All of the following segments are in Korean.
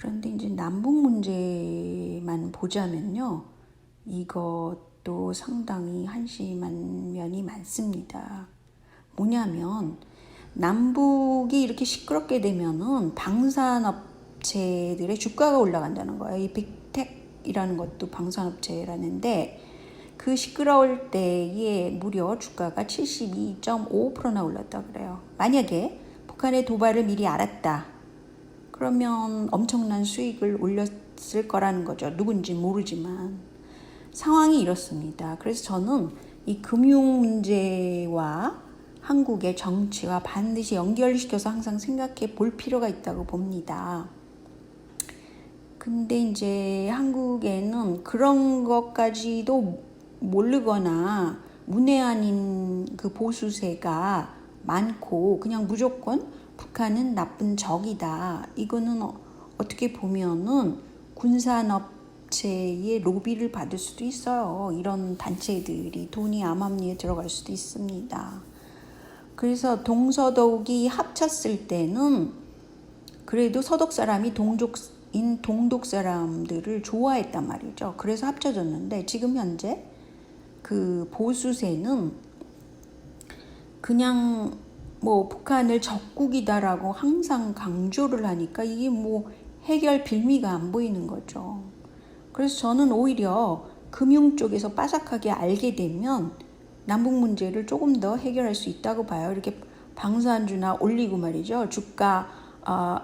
그런데 이제 남북 문제만 보자면요. 이것도 상당히 한심한 면이 많습니다. 뭐냐면 남북이 이렇게 시끄럽게 되면은 방산업체들의 주가가 올라간다는 거예요. 이 빅텍이라는 것도 방산업체라는데 그 시끄러울 때에 무려 주가가 72.5%나 올랐다 그래요. 만약에 북한의 도발을 미리 알았다. 그러면 엄청난 수익을 올렸을 거라는 거죠. 누군지 모르지만. 상황이 이렇습니다. 그래서 저는 이 금융 문제와 한국의 정치와 반드시 연결시켜서 항상 생각해 볼 필요가 있다고 봅니다. 근데 이제 한국에는 그런 것까지도 모르거나 문외한인 그 보수세가 많고 그냥 무조건 북한은 나쁜 적이다. 이거는 어떻게 보면은 군산업체의 로비를 받을 수도 있어요. 이런 단체들이 돈이 암암리에 들어갈 수도 있습니다. 그래서 동서독이 합쳤을 때는 그래도 서독 사람이 동독 사람들을 좋아했단 말이죠. 그래서 합쳐졌는데 지금 현재 그 보수세는 그냥 뭐 북한을 적국이다라고 항상 강조를 하니까 이게 뭐 해결 빌미가 안 보이는 거죠. 그래서 저는 오히려 금융 쪽에서 빠삭하게 알게 되면 남북 문제를 조금 더 해결할 수 있다고 봐요. 이렇게 방산주나 올리고 말이죠. 주가의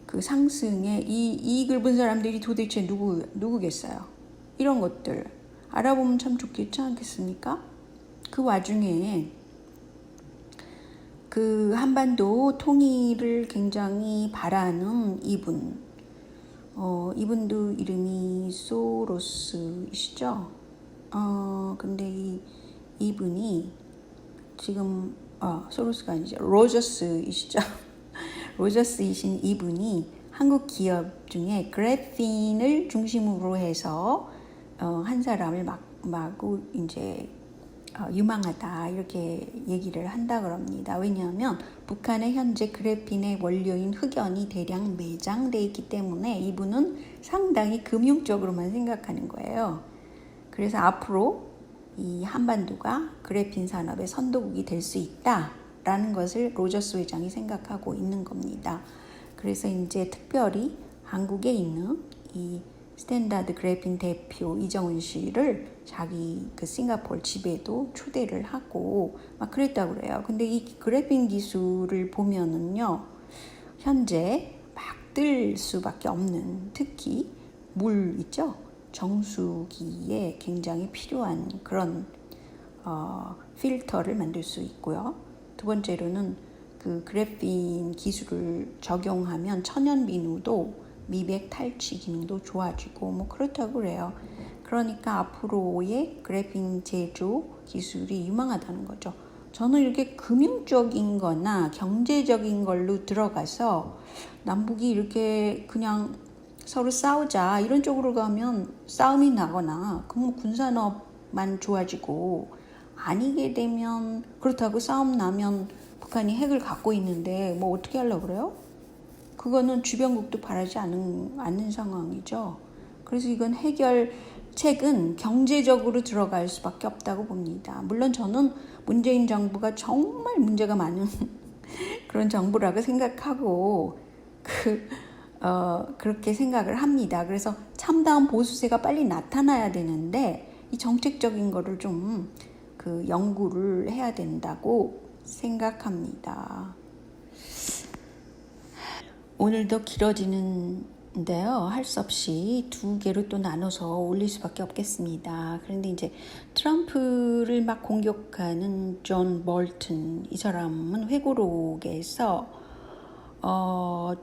그 상승에 이 이익을 본 사람들이 도대체 누구겠어요? 이런 것들 알아보면 참 좋겠지 않겠습니까? 그 와중에 그 한반도 통일을 굉장히 바라는 이분도 이름이 소로스이시죠? 근데 이분이 지금 소로스가 아니죠. 로저스이시죠? 로저스이신 이분이 한국 기업 중에 그래핀을 중심으로 해서 한 사람을 마구 이제 유망하다 이렇게 얘기를 한다 그럽니다. 왜냐하면 북한의 현재 그래핀의 원료인 흑연이 대량 매장돼 있기 때문에 이분은 상당히 금융적으로만 생각하는 거예요. 그래서 앞으로 이 한반도가 그래핀 산업의 선도국이 될 수 있다라는 것을 로저스 회장이 생각하고 있는 겁니다. 그래서 이제 특별히 한국에 있는 이 스탠다드 그래핀 대표 이정훈 씨를 자기 그 싱가포르 집에도 초대를 하고 막 그랬다고 그래요. 근데 이 그래핀 기술을 보면은요, 현재 막 뜰 수밖에 없는 특히 물 있죠? 정수기에 굉장히 필요한 그런 필터를 만들 수 있고요. 두 번째로는 그 그래핀 기술을 적용하면 천연 비누도 미백 탈취 기능도 좋아지고 뭐 그렇다고 그래요. 그러니까 앞으로의 그래핀 제조 기술이 유망하다는 거죠. 저는 이렇게 금융적인 거나 경제적인 걸로 들어가서 남북이 이렇게 그냥 서로 싸우자 이런 쪽으로 가면 싸움이 나거나 그럼 군산업만 좋아지고 아니게 되면 그렇다고 싸움 나면 북한이 핵을 갖고 있는데 뭐 어떻게 하려고 그래요? 그거는 주변국도 바라지 않는 상황이죠. 그래서 이건 해결책은 경제적으로 들어갈 수밖에 없다고 봅니다. 물론 저는 문재인 정부가 정말 문제가 많은 그런 정부라고 생각하고 그렇게 생각을 합니다. 그래서 참다운 보수세가 빨리 나타나야 되는데 이 정책적인 거를 좀 그 연구를 해야 된다고 생각합니다. 오늘도 길어지는데요. 할 수 없이 두 개로 또 나눠서 올릴 수밖에 없겠습니다. 그런데 이제 트럼프를 막 공격하는 존 볼튼 이 사람은 회고록에서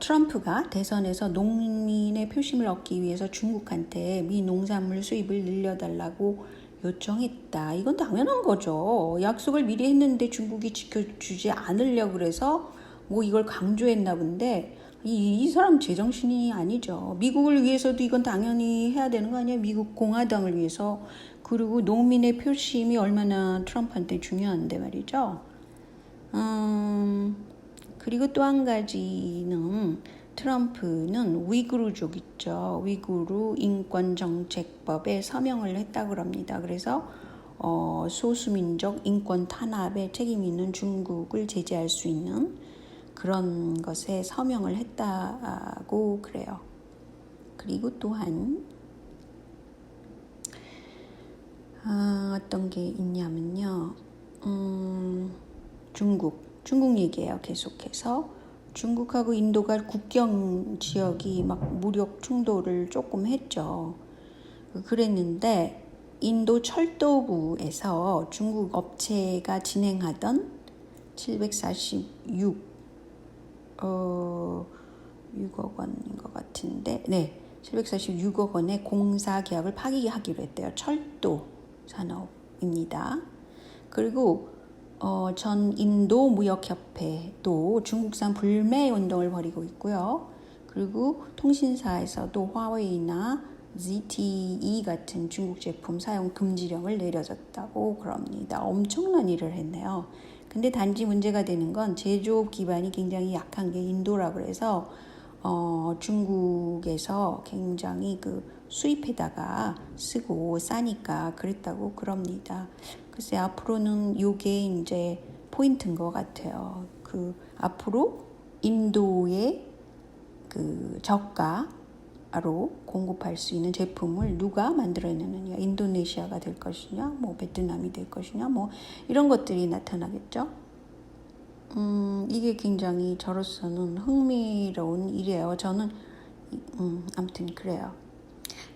트럼프가 대선에서 농민의 표심을 얻기 위해서 중국한테 미 농산물 수입을 늘려달라고 요청했다. 이건 당연한 거죠. 약속을 미리 했는데 중국이 지켜주지 않으려고 그래서 뭐 이걸 강조했나 본데 이 사람 제정신이 아니죠. 미국을 위해서도 이건 당연히 해야 되는 거 아니에요? 미국 공화당을 위해서. 그리고 농민의 표심이 얼마나 트럼프한테 중요한데 말이죠. 그리고 또 한 가지는 트럼프는 위구르족 있죠. 위구르 인권정책법에 서명을 했다고 합니다. 그래서 소수민족 인권 탄압에 책임 있는 중국을 제재할 수 있는 그런 것에 서명을 했다고 그래요. 그리고 또한 어떤 게 있냐면요. 중국 얘기예요. 계속해서 중국하고 인도가 국경 지역이 막 무력 충돌을 조금 했죠. 그랬는데 인도 철도부에서 중국 업체가 진행하던 746 6억 원인 것 같은데, 네, 746억 원의 공사 계약을 파기하기로 했대요. 철도 산업입니다. 그리고 전 인도 무역협회도 중국산 불매 운동을 벌이고 있고요. 그리고 통신사에서도 화웨이나 ZTE 같은 중국 제품 사용 금지령을 내려졌다고 그럽니다. 엄청난 일을 했네요. 근데 단지 문제가 되는 건 제조업 기반이 굉장히 약한 게 인도라고 해서 중국에서 굉장히 그 수입해다가 쓰고 싸니까 그랬다고 그럽니다. 글쎄 앞으로는 요게 이제 포인트인 것 같아요. 그 앞으로 인도의 그 저가로 공급할 수 있는 제품을 누가 만들어내느냐, 인도네시아가 될 것이냐, 뭐 베트남이 될 것이냐, 뭐 이런 것들이 나타나겠죠. 이게 굉장히 저로서는 흥미로운 일이에요. 저는 아무튼 그래요.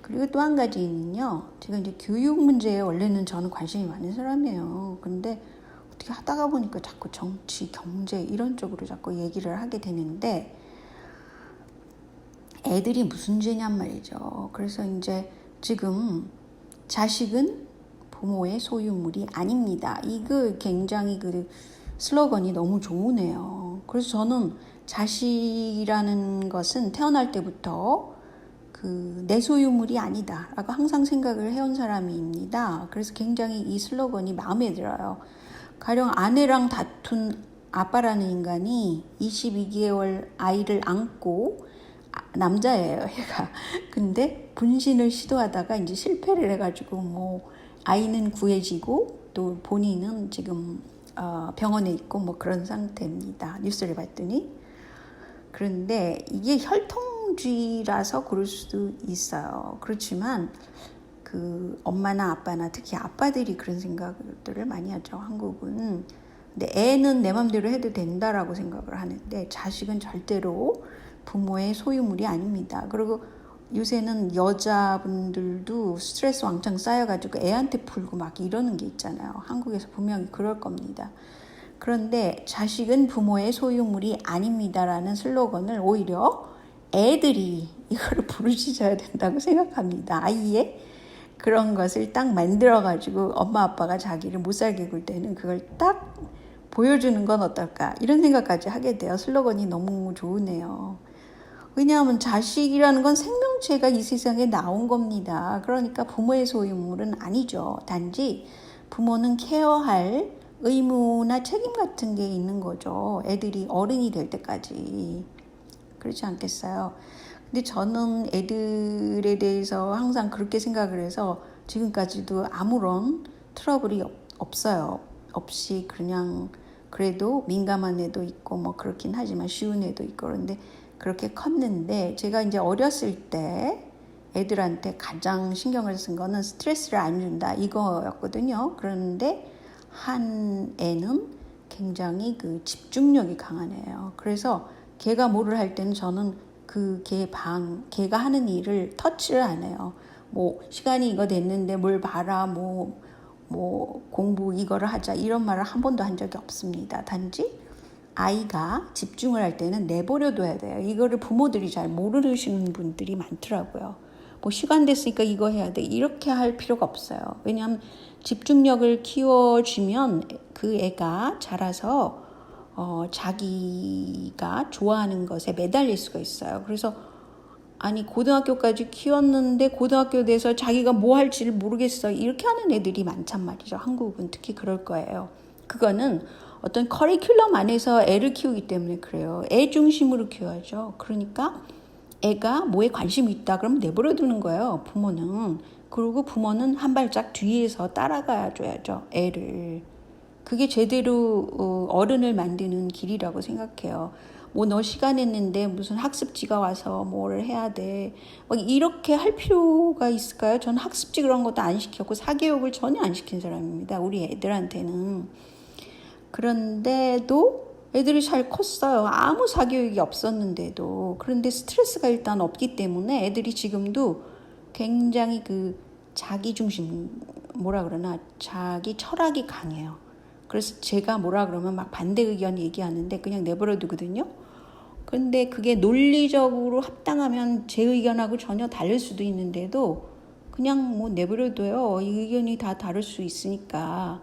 그리고 또 한 가지는요. 제가 이제 교육 문제에 원래는 저는 관심이 많은 사람이에요. 근데 어떻게 하다가 보니까 자꾸 정치, 경제 이런 쪽으로 자꾸 얘기를 하게 되는데 애들이 무슨 죄냔 말이죠. 그래서 이제 지금 자식은 부모의 소유물이 아닙니다. 이거 굉장히 그 슬로건이 너무 좋으네요. 그래서 저는 자식이라는 것은 태어날 때부터 내 소유물이 아니다 라고 항상 생각을 해온 사람입니다. 그래서 굉장히 이 슬로건이 마음에 들어요. 가령 아내랑 다툰 아빠라는 인간이 22개월 아이를 안고 남자예요, 얘가. 근데 분신을 시도하다가 이제 실패를 해가지고 뭐 아이는 구해지고 또 본인은 지금 병원에 있고 뭐 그런 상태입니다. 뉴스를 봤더니. 그런데 이게 혈통주의라서 그럴 수도 있어요. 그렇지만 그 엄마나 아빠나 특히 아빠들이 그런 생각들을 많이 하죠. 한국은. 근데 애는 내 맘대로 해도 된다라고 생각을 하는데 자식은 절대로 부모의 소유물이 아닙니다. 그리고 요새는 여자분들도 스트레스 왕창 쌓여가지고 애한테 풀고 막 이러는 게 있잖아요. 한국에서 분명히 그럴 겁니다. 그런데 자식은 부모의 소유물이 아닙니다라는 슬로건을 오히려 애들이 이거를 부르짖어야 된다고 생각합니다. 아이의 그런 것을 딱 만들어가지고 엄마 아빠가 자기를 못 살게 굴 때는 그걸 딱 보여주는 건 어떨까 이런 생각까지 하게 돼요. 슬로건이 너무 좋으네요. 왜냐하면 자식이라는 건 생명체가 이 세상에 나온 겁니다. 그러니까 부모의 소유물은 아니죠. 단지 부모는 케어할 의무나 책임 같은 게 있는 거죠. 애들이 어른이 될 때까지. 그렇지 않겠어요? 근데 저는 애들에 대해서 항상 그렇게 생각을 해서 지금까지도 아무런 트러블이 없어요. 없이 그냥 그래도 민감한 애도 있고 뭐 그렇긴 하지만 쉬운 애도 있고 그런데 그렇게 컸는데 제가 이제 어렸을 때 애들한테 가장 신경을 쓴 거는 스트레스를 안 준다 이거였거든요. 그런데 한 애는 굉장히 그 집중력이 강한 애예요. 그래서 걔가 뭐를 할 때는 저는 걔가 하는 일을 터치를 안 해요. 뭐 시간이 이거 됐는데 뭘 봐라 뭐 공부 이거를 하자 이런 말을 한 번도 한 적이 없습니다. 단지 아이가 집중을 할 때는 내버려 둬야 돼요. 이거를 부모들이 잘 모르시는 분들이 많더라고요. 뭐 시간 됐으니까 이거 해야 돼 이렇게 할 필요가 없어요. 왜냐하면 집중력을 키워주면 그 애가 자라서 자기가 좋아하는 것에 매달릴 수가 있어요. 그래서 아니 고등학교까지 키웠는데 고등학교 돼서 자기가 뭐 할지를 모르겠어 이렇게 하는 애들이 많단 말이죠. 한국은 특히 그럴 거예요. 그거는 어떤 커리큘럼 안에서 애를 키우기 때문에 그래요. 애 중심으로 키워야죠. 그러니까 애가 뭐에 관심이 있다 그러면 내버려 두는 거예요, 부모는. 그리고 부모는 한 발짝 뒤에서 따라가 줘야죠, 애를. 그게 제대로 어른을 만드는 길이라고 생각해요. 뭐 너 시간 했는데 무슨 학습지가 와서 뭘 해야 돼. 이렇게 할 필요가 있을까요? 저는 학습지 그런 것도 안 시켰고 사교육을 전혀 안 시킨 사람입니다. 우리 애들한테는. 그런데도 애들이 잘 컸어요. 아무 사교육이 없었는데도. 그런데 스트레스가 일단 없기 때문에 애들이 지금도 굉장히 그 자기 중심, 뭐라 그러나 자기 철학이 강해요. 그래서 제가 뭐라 그러면 막 반대 의견 얘기하는데 그냥 내버려 두거든요. 근데 그게 논리적으로 합당하면 제 의견하고 전혀 다를 수도 있는데도 그냥 뭐 내버려 둬요. 이 의견이 다 다를 수 있으니까.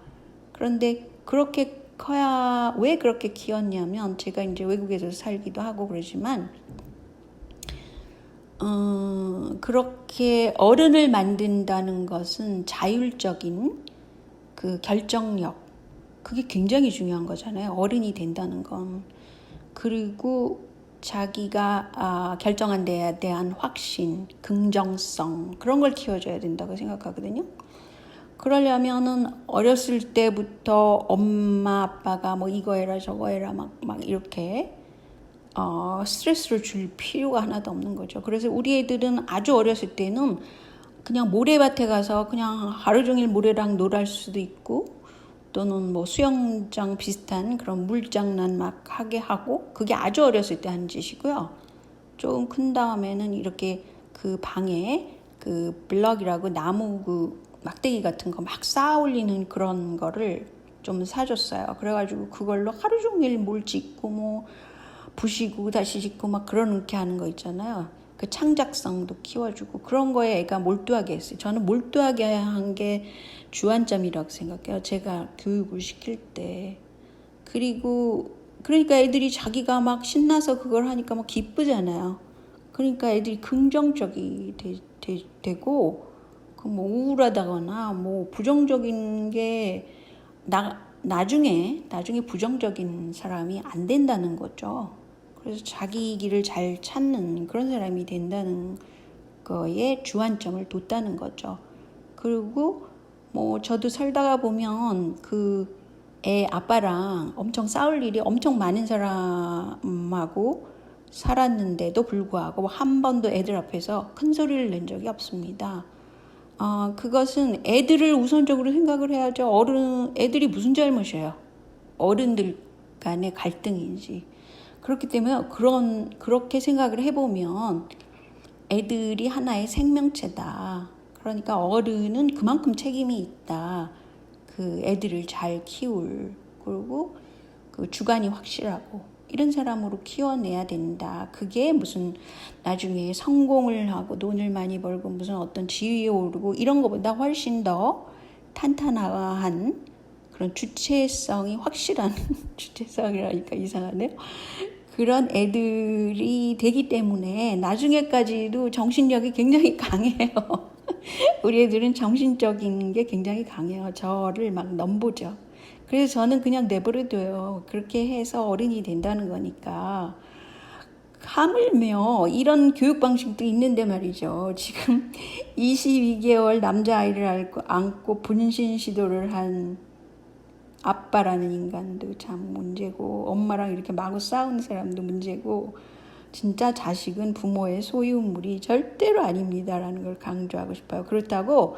그런데 그렇게 커야, 왜 그렇게 키웠냐면 제가 이제 외국에서 살기도 하고 그러지만 그렇게 어른을 만든다는 것은 자율적인 그 결정력, 그게 굉장히 중요한 거잖아요. 어른이 된다는 건. 그리고 자기가 결정한 데에 대한 확신, 긍정성, 그런 걸 키워줘야 된다고 생각하거든요. 그러려면은 어렸을 때부터 엄마 아빠가 뭐 이거 해라 저거 해라 막 이렇게 스트레스를 줄 필요가 하나도 없는 거죠. 그래서 우리 애들은 아주 어렸을 때는 그냥 모래밭에 가서 그냥 하루 종일 모래랑 놀할 수도 있고, 또는 뭐 수영장 비슷한 그런 물장난 막 하게 하고, 그게 아주 어렸을 때 하는 짓이고요. 조금 큰 다음에는 이렇게 그 방에 그 블럭이라고 나무 그 막대기 같은 거 막 쌓아 올리는 그런 거를 좀 사줬어요. 그래가지고 그걸로 하루 종일 뭘 짓고 뭐 부시고 다시 짓고 막 그렇게 하는 거 있잖아요. 그 창작성도 키워주고 그런 거에 애가 몰두하게 했어요. 저는 몰두하게 한 게 주안점이라고 생각해요. 제가 교육을 시킬 때. 그러니까 애들이 자기가 막 신나서 그걸 하니까 막 기쁘잖아요. 그러니까 애들이 긍정적이 되고 그 뭐 우울하다거나 뭐 부정적인 게 나중에 부정적인 사람이 안 된다는 거죠. 그래서 자기 길을 잘 찾는 그런 사람이 된다는 거에 주안점을 뒀다는 거죠. 그리고 뭐 저도 살다가 보면 그 애 아빠랑 엄청 싸울 일이 엄청 많은 사람하고 살았는데도 불구하고 한 번도 애들 앞에서 큰 소리를 낸 적이 없습니다. 그것은 애들을 우선적으로 생각을 해야죠. 애들이 무슨 잘못이에요? 어른들 간의 갈등이지. 그렇기 때문에 그렇게 생각을 해보면 애들이 하나의 생명체다. 그러니까 어른은 그만큼 책임이 있다. 그 애들을 잘 키울, 그리고 그 주관이 확실하고 이런 사람으로 키워내야 된다. 그게 무슨 나중에 성공을 하고 돈을 많이 벌고 무슨 어떤 지위에 오르고 이런 것보다 훨씬 더 탄탄한 그런 주체성이 확실한 주체성이라니까 이상하네요. 그런 애들이 되기 때문에 나중에까지도 정신력이 굉장히 강해요. 우리 애들은 정신적인 게 굉장히 강해요. 저를 막 넘보죠. 그래서 저는 그냥 내버려둬요. 그렇게 해서 어른이 된다는 거니까. 하물며 이런 교육 방식도 있는데 말이죠. 지금 22개월 남자아이를 안고 분신 시도를 한 아빠라는 인간도 참 문제고, 엄마랑 이렇게 마구 싸우는 사람도 문제고, 진짜 자식은 부모의 소유물이 절대로 아닙니다라는 걸 강조하고 싶어요. 그렇다고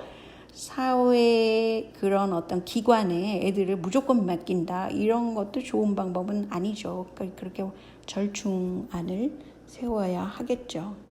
사회 그런 어떤 기관에 애들을 무조건 맡긴다, 이런 것도 좋은 방법은 아니죠. 그렇게 절충안을 세워야 하겠죠.